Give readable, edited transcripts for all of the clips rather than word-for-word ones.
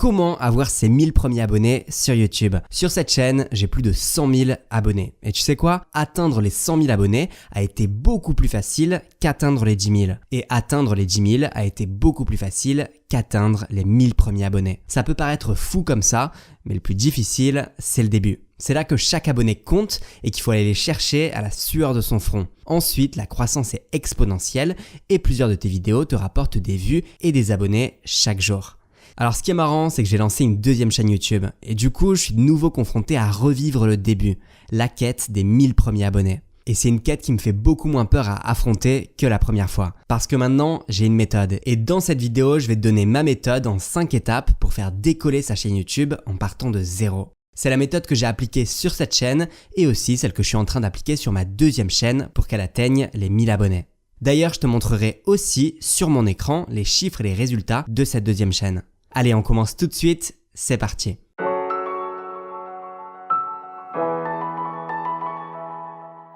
Comment avoir ses 1000 premiers abonnés sur YouTube? Sur cette chaîne, j'ai plus de 100 000 abonnés. Et tu sais quoi? Atteindre les 100 000 abonnés a été beaucoup plus facile qu'atteindre les 10 000. Et atteindre les 10 000 a été beaucoup plus facile qu'atteindre les 1000 premiers abonnés. Ça peut paraître fou comme ça, mais le plus difficile, c'est le début. C'est là que chaque abonné compte et qu'il faut aller les chercher à la sueur de son front. Ensuite, la croissance est exponentielle et plusieurs de tes vidéos te rapportent des vues et des abonnés chaque jour. Alors ce qui est marrant, c'est que j'ai lancé une deuxième chaîne YouTube et du coup, je suis de nouveau confronté à revivre le début, la quête des 1000 premiers abonnés. Et c'est une quête qui me fait beaucoup moins peur à affronter que la première fois. Parce que maintenant, j'ai une méthode. Et dans cette vidéo, je vais te donner ma méthode en 5 étapes pour faire décoller sa chaîne YouTube en partant de zéro. C'est la méthode que j'ai appliquée sur cette chaîne et aussi celle que je suis en train d'appliquer sur ma deuxième chaîne pour qu'elle atteigne les 1000 abonnés. D'ailleurs, je te montrerai aussi sur mon écran les chiffres et les résultats de cette deuxième chaîne. Allez, on commence tout de suite, c'est parti.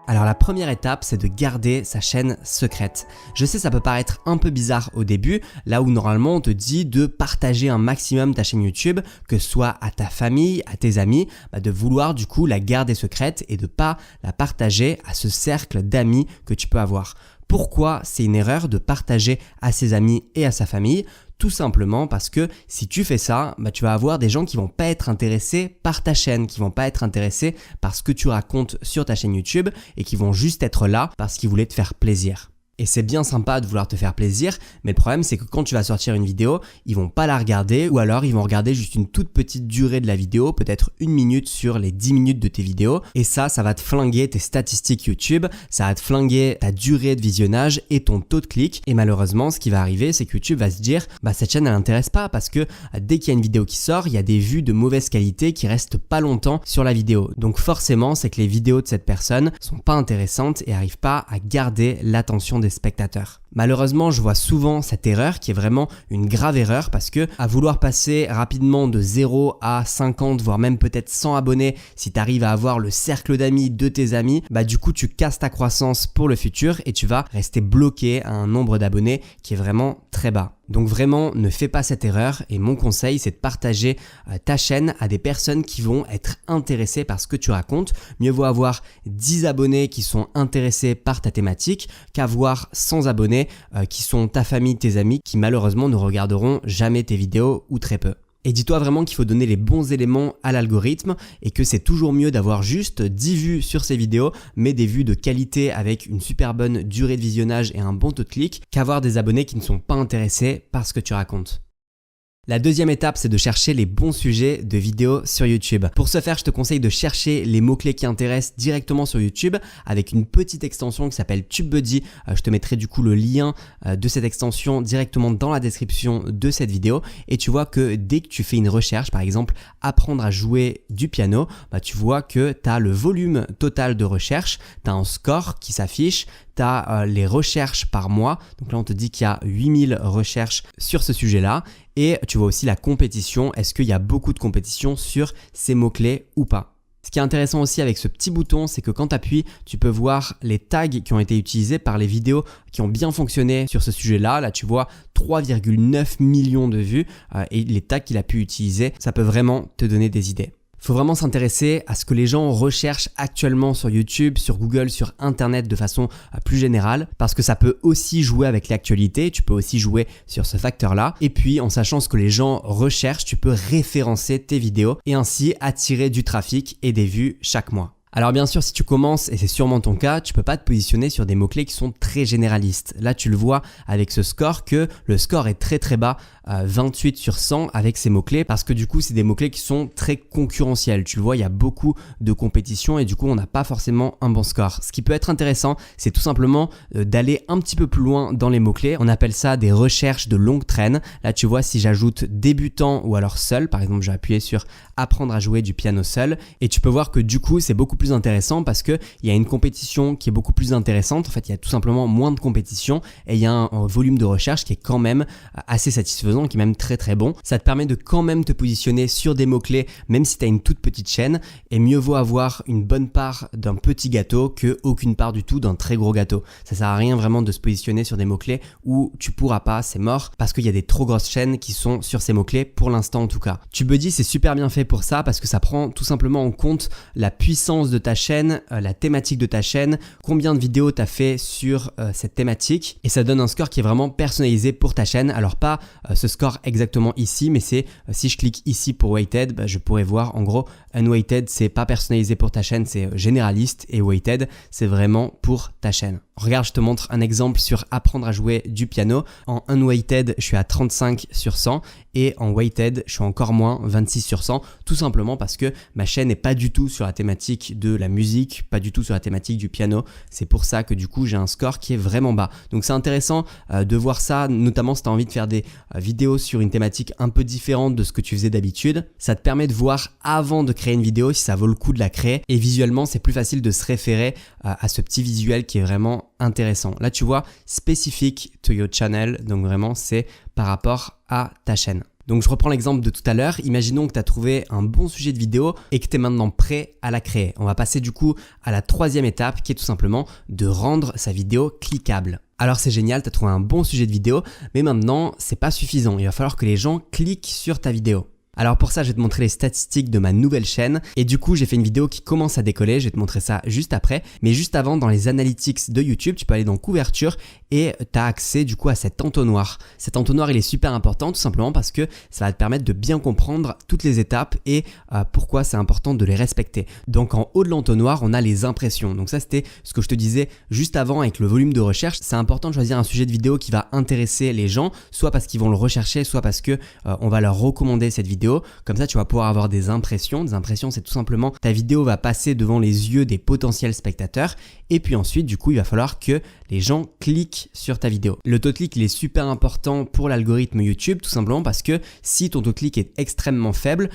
Alors la première étape, c'est de garder sa chaîne secrète. Je sais, ça peut paraître un peu bizarre au début, là où normalement on te dit de partager un maximum ta chaîne YouTube, que ce soit à ta famille, à tes amis, de vouloir du coup la garder secrète et de pas la partager à ce cercle d'amis que tu peux avoir. Pourquoi c'est une erreur de partager à ses amis et à sa famille? Tout simplement parce que si tu fais ça, tu vas avoir des gens qui vont pas être intéressés par ta chaîne, qui vont pas être intéressés par ce que tu racontes sur ta chaîne YouTube et qui vont juste être là parce qu'ils voulaient te faire plaisir. Et c'est bien sympa de vouloir te faire plaisir, mais le problème c'est que quand tu vas sortir une vidéo, ils vont pas la regarder ou alors ils vont regarder juste une toute petite durée de la vidéo, peut-être 1 minute sur les 10 minutes de tes vidéos. Et ça va te flinguer tes statistiques YouTube, ça va te flinguer ta durée de visionnage et ton taux de clic. Et malheureusement, ce qui va arriver, c'est que YouTube va se dire cette chaîne elle n'intéresse pas parce que dès qu'il y a une vidéo qui sort, il y a des vues de mauvaise qualité qui restent pas longtemps sur la vidéo. Donc forcément, c'est que les vidéos de cette personne sont pas intéressantes et arrivent pas à garder l'attention des spectateurs. Malheureusement, je vois souvent cette erreur qui est vraiment une grave erreur parce que à vouloir passer rapidement de 0 à 50 voire même peut-être 100 abonnés, si tu arrives à avoir le cercle d'amis de tes amis, du coup tu casses ta croissance pour le futur et tu vas rester bloqué à un nombre d'abonnés qui est vraiment très bas. Donc vraiment, ne fais pas cette erreur et mon conseil, c'est de partager ta chaîne à des personnes qui vont être intéressées par ce que tu racontes. Mieux vaut avoir 10 abonnés qui sont intéressés par ta thématique qu'avoir 100 abonnés qui sont ta famille, tes amis, qui malheureusement ne regarderont jamais tes vidéos ou très peu. Et dis-toi vraiment qu'il faut donner les bons éléments à l'algorithme et que c'est toujours mieux d'avoir juste 10 vues sur ces vidéos, mais des vues de qualité avec une super bonne durée de visionnage et un bon taux de clic, qu'avoir des abonnés qui ne sont pas intéressés par ce que tu racontes. La deuxième étape, c'est de chercher les bons sujets de vidéos sur YouTube. Pour ce faire, je te conseille de chercher les mots-clés qui intéressent directement sur YouTube avec une petite extension qui s'appelle TubeBuddy. Je te mettrai du coup le lien de cette extension directement dans la description de cette vidéo. Et tu vois que dès que tu fais une recherche, par exemple, apprendre à jouer du piano, tu vois que tu as le volume total de recherche, tu as un score qui s'affiche, tu as les recherches par mois. Donc là, on te dit qu'il y a 8000 recherches sur ce sujet-là. Et tu vois aussi la compétition, est-ce qu'il y a beaucoup de compétition sur ces mots-clés ou pas? Ce qui est intéressant aussi avec ce petit bouton, c'est que quand tu appuies, tu peux voir les tags qui ont été utilisés par les vidéos qui ont bien fonctionné sur ce sujet-là. Là, tu vois 3,9 millions de vues et les tags qu'il a pu utiliser, ça peut vraiment te donner des idées. Il faut vraiment s'intéresser à ce que les gens recherchent actuellement sur YouTube, sur Google, sur Internet de façon plus générale parce que ça peut aussi jouer avec l'actualité, tu peux aussi jouer sur ce facteur-là. Et puis en sachant ce que les gens recherchent, tu peux référencer tes vidéos et ainsi attirer du trafic et des vues chaque mois. Alors bien sûr, si tu commences, et c'est sûrement ton cas, tu peux pas te positionner sur des mots-clés qui sont très généralistes. Là, tu le vois avec ce score que le score est très très bas, 28 sur 100 avec ces mots-clés parce que du coup, c'est des mots-clés qui sont très concurrentiels. Tu le vois, il y a beaucoup de compétition et du coup, on n'a pas forcément un bon score. Ce qui peut être intéressant, c'est tout simplement d'aller un petit peu plus loin dans les mots-clés. On appelle ça des recherches de longue traîne. Là, tu vois, si j'ajoute débutant ou alors seul, par exemple, j'ai appuyé sur apprendre à jouer du piano seul et tu peux voir que du coup, c'est beaucoup plus intéressant parce qu'il y a une compétition qui est beaucoup plus intéressante. En fait, il y a tout simplement moins de compétition et il y a un volume de recherche qui est quand même assez satisfaisant, qui est même très très bon. Ça te permet de quand même te positionner sur des mots-clés, même si tu as une toute petite chaîne, et mieux vaut avoir une bonne part d'un petit gâteau que aucune part du tout d'un très gros gâteau. Ça sert à rien vraiment de se positionner sur des mots-clés où tu pourras pas, c'est mort, parce qu'il y a des trop grosses chaînes qui sont sur ces mots-clés, pour l'instant en tout cas. TubeBuddy, c'est super bien fait pour ça parce que ça prend tout simplement en compte la puissance de ta chaîne, la thématique de ta chaîne, combien de vidéos tu as fait sur cette thématique, et ça donne un score qui est vraiment personnalisé pour ta chaîne. Alors pas ce score exactement ici, mais c'est si je clique ici pour Weighted, je pourrais voir en gros Unweighted, c'est pas personnalisé pour ta chaîne, c'est généraliste, et Weighted, c'est vraiment pour ta chaîne. Regarde, je te montre un exemple sur apprendre à jouer du piano. En Unweighted, je suis à 35 sur 100 et en Weighted, je suis encore moins, 26 sur 100, tout simplement parce que ma chaîne n'est pas du tout sur la thématique de la musique, pas du tout sur la thématique du piano. C'est pour ça que du coup, j'ai un score qui est vraiment bas. Donc c'est intéressant de voir ça, notamment si tu as envie de faire des vidéos sur une thématique un peu différente de ce que tu faisais d'habitude. Ça te permet de voir avant de créer une vidéo si ça vaut le coup de la créer, et visuellement, c'est plus facile de se référer à ce petit visuel qui est vraiment intéressant. Là, tu vois, specific to your channel, donc vraiment, c'est par rapport à ta chaîne. Donc je reprends l'exemple de tout à l'heure, imaginons que tu as trouvé un bon sujet de vidéo et que tu es maintenant prêt à la créer. On va passer du coup à la troisième étape qui est tout simplement de rendre sa vidéo cliquable. Alors c'est génial, tu as trouvé un bon sujet de vidéo, mais maintenant c'est pas suffisant, il va falloir que les gens cliquent sur ta vidéo. Alors pour ça, je vais te montrer les statistiques de ma nouvelle chaîne, et du coup j'ai fait une vidéo qui commence à décoller, je vais te montrer ça juste après, mais juste avant, dans les analytics de YouTube, tu peux aller dans couverture et tu as accès du coup à cet entonnoir. Cet entonnoir, il est super important tout simplement parce que ça va te permettre de bien comprendre toutes les étapes et pourquoi c'est important de les respecter. Donc en haut de l'entonnoir, on a les impressions. Donc ça, c'était ce que je te disais juste avant avec le volume de recherche. C'est important de choisir un sujet de vidéo qui va intéresser les gens, soit parce qu'ils vont le rechercher, soit parce que on va leur recommander cette vidéo. Comme ça, tu vas pouvoir avoir des impressions. Des impressions, c'est tout simplement ta vidéo va passer devant les yeux des potentiels spectateurs, et puis ensuite, du coup, il va falloir que les gens cliquent sur ta vidéo. Le taux de clic, il est super important pour l'algorithme YouTube, tout simplement parce que si ton taux de clic est extrêmement faible,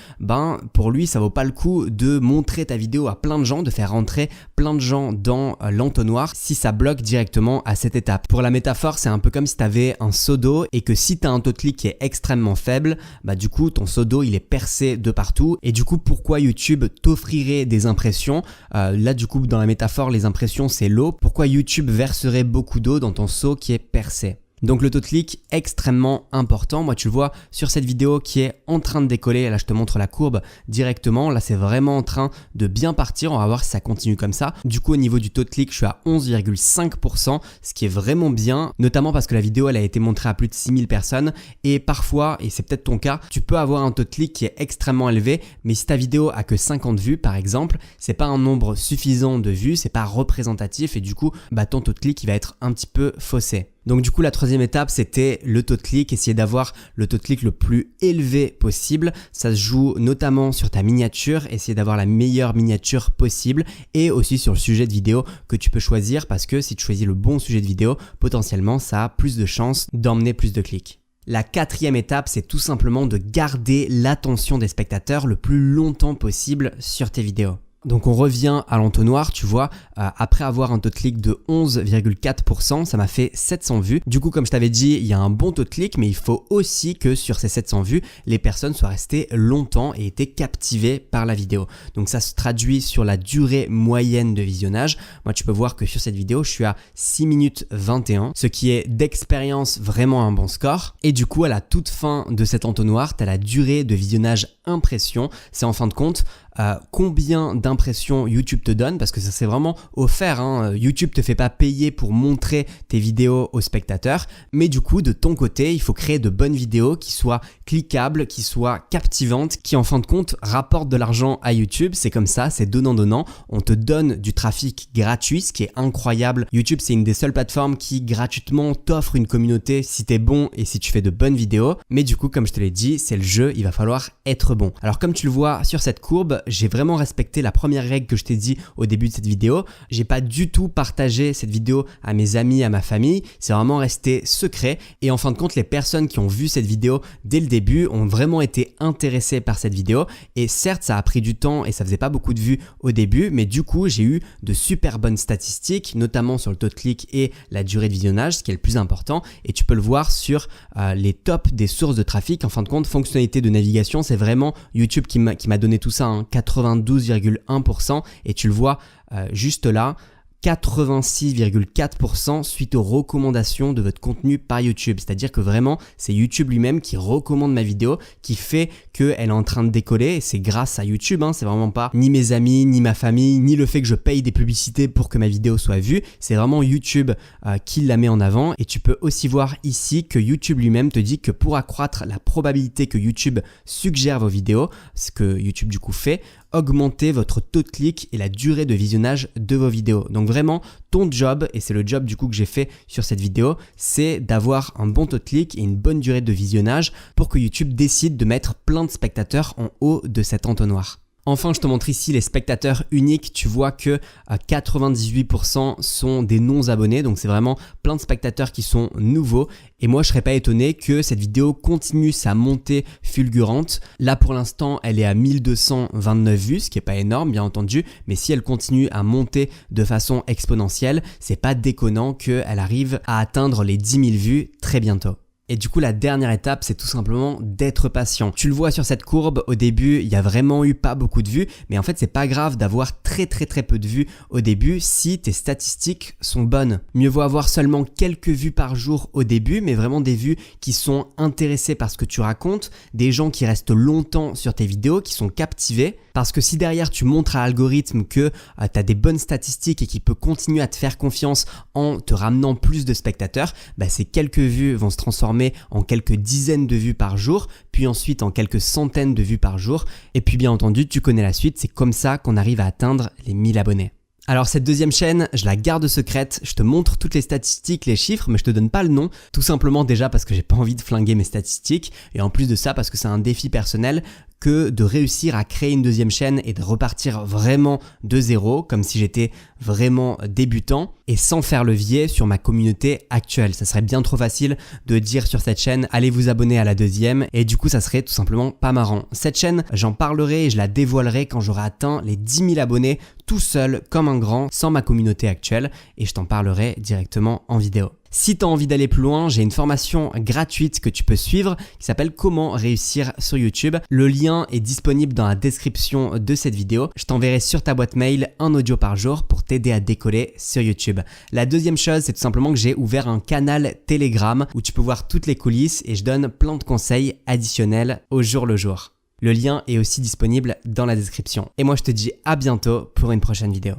pour lui, ça vaut pas le coup de montrer ta vidéo à plein de gens, de faire rentrer plein de gens dans l'entonnoir si ça bloque directement à cette étape. Pour la métaphore, c'est un peu comme si tu avais un seau d'eau et que si tu as un taux de clic qui est extrêmement faible, du coup, ton seau d'eau, il est percé de partout. Et du coup, pourquoi YouTube t'offrirait des impressions? Là, du coup, dans la métaphore, les impressions, c'est l'eau. Pourquoi YouTube verserait beaucoup d'eau dans ton seau qui est percé? Donc le taux de clic extrêmement important. Moi, tu le vois sur cette vidéo qui est en train de décoller. Là, je te montre la courbe directement. Là, c'est vraiment en train de bien partir. On va voir si ça continue comme ça. Du coup, au niveau du taux de clic, je suis à 11,5%, ce qui est vraiment bien, notamment parce que la vidéo, elle a été montrée à plus de 6000 personnes. Et parfois, et c'est peut-être ton cas, tu peux avoir un taux de clic qui est extrêmement élevé, mais si ta vidéo a que 50 vues, par exemple, c'est pas un nombre suffisant de vues, c'est pas représentatif, et du coup, ton taux de clic, il va être un petit peu faussé. Donc du coup, la troisième étape, c'était le taux de clic, essayer d'avoir le taux de clic le plus élevé possible. Ça se joue notamment sur ta miniature, essayer d'avoir la meilleure miniature possible, et aussi sur le sujet de vidéo que tu peux choisir, parce que si tu choisis le bon sujet de vidéo, potentiellement, ça a plus de chances d'emmener plus de clics. La quatrième étape, c'est tout simplement de garder l'attention des spectateurs le plus longtemps possible sur tes vidéos. Donc on revient à l'entonnoir, tu vois, après avoir un taux de clic de 11,4%, ça m'a fait 700 vues. Du coup, comme je t'avais dit, il y a un bon taux de clic, mais il faut aussi que sur ces 700 vues, les personnes soient restées longtemps et étaient captivées par la vidéo. Donc ça se traduit sur la durée moyenne de visionnage. Moi, tu peux voir que sur cette vidéo, je suis à 6 minutes 21, ce qui est d'expérience vraiment un bon score. Et du coup, à la toute fin de cet entonnoir, tu as la durée de visionnage impression. C'est en fin de compte combien d'impressions YouTube te donne, parce que ça c'est vraiment offert, hein. YouTube te fait pas payer pour montrer tes vidéos aux spectateurs, mais du coup de ton côté il faut créer de bonnes vidéos qui soient cliquables, qui soient captivantes, qui en fin de compte rapportent de l'argent à YouTube. C'est comme ça, c'est donnant-donnant. On te donne du trafic gratuit, ce qui est incroyable. YouTube, c'est une des seules plateformes qui gratuitement t'offre une communauté si t'es bon et si tu fais de bonnes vidéos. Mais du coup, comme je te l'ai dit, c'est le jeu, il va falloir être bon. Alors comme tu le vois sur cette courbe, j'ai vraiment respecté la première règle que je t'ai dit au début de cette vidéo. J'ai pas du tout partagé cette vidéo à mes amis, à ma famille. C'est vraiment resté secret. Et en fin de compte, les personnes qui ont vu cette vidéo dès le début ont vraiment été intéressées par cette vidéo. Et certes, ça a pris du temps et ça faisait pas beaucoup de vues au début, mais du coup, j'ai eu de super bonnes statistiques, notamment sur le taux de clic et la durée de visionnage, ce qui est le plus important. Et tu peux le voir sur les tops des sources de trafic. En fin de compte, fonctionnalité de navigation, c'est vraiment YouTube qui m'a donné tout ça, hein, 92,1%. Et tu le vois juste là. 86,4% suite aux recommandations de votre contenu par YouTube. C'est-à-dire que vraiment, c'est YouTube lui-même qui recommande ma vidéo, qui fait qu'elle est en train de décoller. Et c'est grâce à YouTube, hein, c'est vraiment pas ni mes amis, ni ma famille, ni le fait que je paye des publicités pour que ma vidéo soit vue. C'est vraiment YouTube qui la met en avant. Et tu peux aussi voir ici que YouTube lui-même te dit que pour accroître la probabilité que YouTube suggère vos vidéos, ce que YouTube du coup fait, augmenter votre taux de clic et la durée de visionnage de vos vidéos. Donc vraiment, ton job, et c'est le job du coup que j'ai fait sur cette vidéo, c'est d'avoir un bon taux de clic et une bonne durée de visionnage pour que YouTube décide de mettre plein de spectateurs en haut de cet entonnoir. Enfin, je te montre ici les spectateurs uniques. Tu vois que 98% sont des non-abonnés. Donc, c'est vraiment plein de spectateurs qui sont nouveaux. Et moi, je serais pas étonné que cette vidéo continue sa montée fulgurante. Là, pour l'instant, elle est à 1229 vues, ce qui est pas énorme, bien entendu. Mais si elle continue à monter de façon exponentielle, c'est pas déconnant qu'elle arrive à atteindre les 10 000 vues très bientôt. Et du coup, la dernière étape, c'est tout simplement d'être patient. Tu le vois sur cette courbe, au début, il y a vraiment eu pas beaucoup de vues, mais en fait, c'est pas grave d'avoir très peu de vues au début si tes statistiques sont bonnes. Mieux vaut avoir seulement quelques vues par jour au début, mais vraiment des vues qui sont intéressées par ce que tu racontes, des gens qui restent longtemps sur tes vidéos, qui sont captivés. Parce que si derrière tu montres à l'algorithme que tu as des bonnes statistiques et qu'il peut continuer à te faire confiance en te ramenant plus de spectateurs, ces quelques vues vont se transformer en quelques dizaines de vues par jour, puis ensuite en quelques centaines de vues par jour. Et puis bien entendu, tu connais la suite, c'est comme ça qu'on arrive à atteindre les 1000 abonnés. Alors cette deuxième chaîne, je la garde secrète, je te montre toutes les statistiques, les chiffres, mais je te donne pas le nom, tout simplement déjà parce que j'ai pas envie de flinguer mes statistiques, et en plus de ça parce que c'est un défi personnel que de réussir à créer une deuxième chaîne et de repartir vraiment de zéro, comme si j'étais vraiment débutant, et sans faire levier sur ma communauté actuelle. Ça serait bien trop facile de dire sur cette chaîne, allez vous abonner à la deuxième, et du coup ça serait tout simplement pas marrant. Cette chaîne, j'en parlerai et je la dévoilerai quand j'aurai atteint les 10 000 abonnés tout seul comme un grand, sans ma communauté actuelle, et je t'en parlerai directement en vidéo. Si tu as envie d'aller plus loin, j'ai une formation gratuite que tu peux suivre qui s'appelle Comment réussir sur YouTube. Le lien est disponible dans la description de cette vidéo. Je t'enverrai sur ta boîte mail un audio par jour pour t'aider à décoller sur YouTube. La deuxième chose, c'est tout simplement que j'ai ouvert un canal Telegram où tu peux voir toutes les coulisses et je donne plein de conseils additionnels au jour le jour. Le lien est aussi disponible dans la description. Et moi, je te dis à bientôt pour une prochaine vidéo.